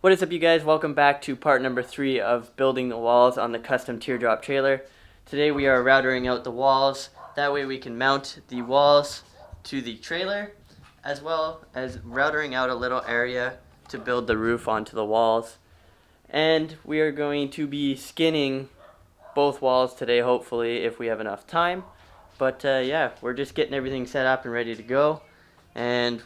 What is up, you guys? Welcome back to part number 3 of building the walls on the custom teardrop trailer. Today we are routering out the walls. That way we can mount the walls to the trailer, as well as routering out a little area to build the roof onto the walls. And we are going to be skinning both walls today, hopefully, if we have enough time. But yeah, we're just getting everything set up and ready to go. And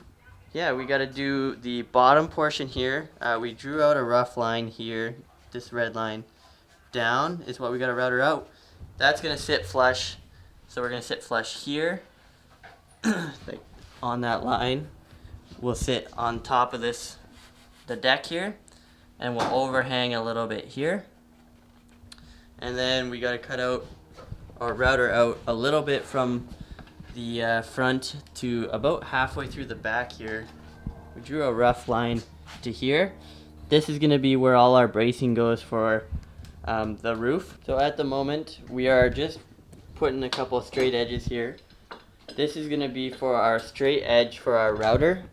yeah, we got to do the bottom portion here. We drew out a rough line here. This red line down is what we got to router out. That's going to sit flush. So we're going to sit flush here. Like on that line. We'll sit on top of the deck here. And we'll overhang a little bit here. And then we got to cut out or router out a little bit from the front to about halfway through the back here. We drew a rough line to here. This is going to be where all our bracing goes for the roof. So at the moment we are just putting a couple straight edges here. This is going to be for our straight edge for our router.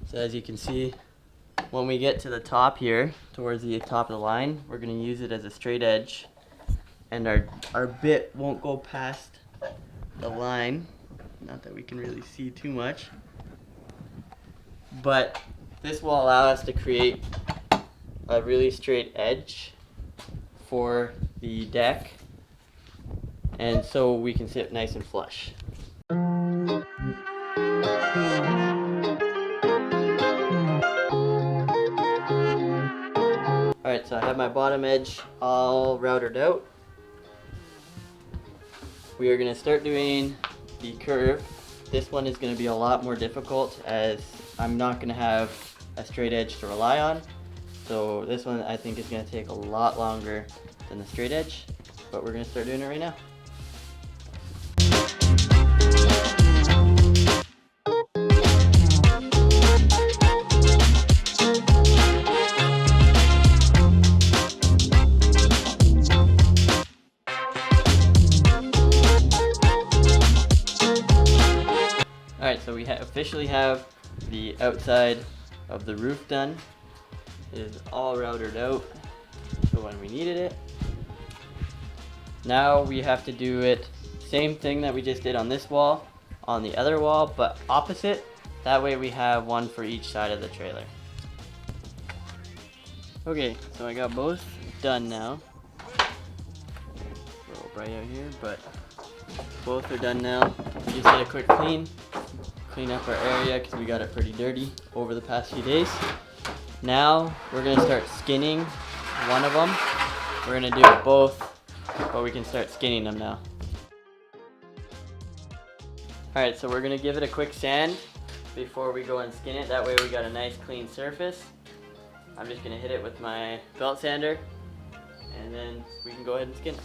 So as you can see, when we get to the top here, towards the top of the line, we're going to use it as a straight edge. And our bit won't go past the line. Not that we can really see too much. But this will allow us to create a really straight edge for the deck. And so we can sit nice and flush. Alright, so I have my bottom edge all routed out. We are going to start doing the curve. This one is going to be a lot more difficult as I'm not going to have a straight edge to rely on. So this one I think is going to take a lot longer than the straight edge, but we're going to start doing it right now. Alright, so we officially have the outside of the roof done. It is all routed out so when we needed it. Now we have to do it, same thing that we just did on this wall, on the other wall, but opposite. That way we have one for each side of the trailer. Okay, so I got both done now. A little bright out here, but both are done now. We just did a quick clean up our area because we got it pretty dirty over the past few days. Now we're going to start skinning one of them. We're going to do both, but we can start skinning them now. Alright, so we're going to give it a quick sand before we go and skin it. That way we got a nice clean surface. I'm just going to hit it with my belt sander and then we can go ahead and skin it.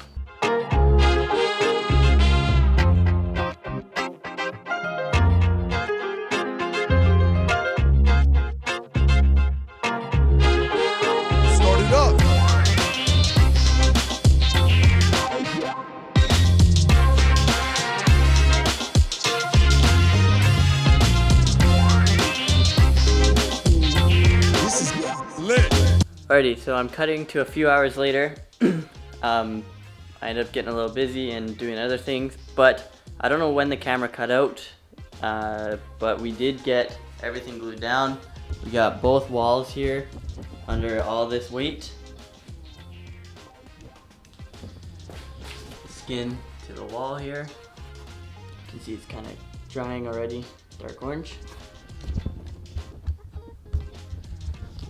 Alrighty, so I'm cutting to a few hours later. I ended up getting a little busy and doing other things, but I don't know when the camera cut out, but we did get everything glued down. We got both walls here under all this weight. Skin to the wall here. You can see it's kind of drying already, dark orange.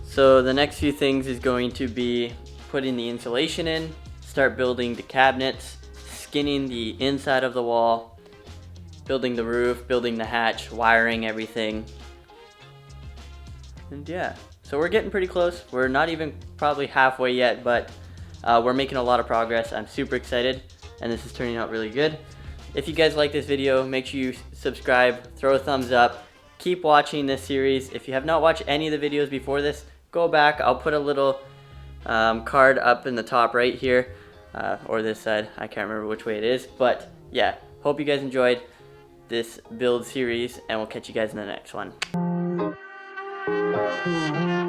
So the next few things is going to be putting the insulation in, start building the cabinets, skinning the inside of the wall, building the roof, building the hatch, wiring everything. And yeah, so we're getting pretty close. We're not even probably halfway yet, but we're making a lot of progress. I'm super excited and this is turning out really good. If you guys like this video, make sure you subscribe, throw a thumbs up, keep watching this series. If you have not watched any of the videos before this, go back. I'll put a little card up in the top right here, or this side. I can't remember which way it is, but yeah, hope you guys enjoyed this build series, and we'll catch you guys in the next one. Thank you.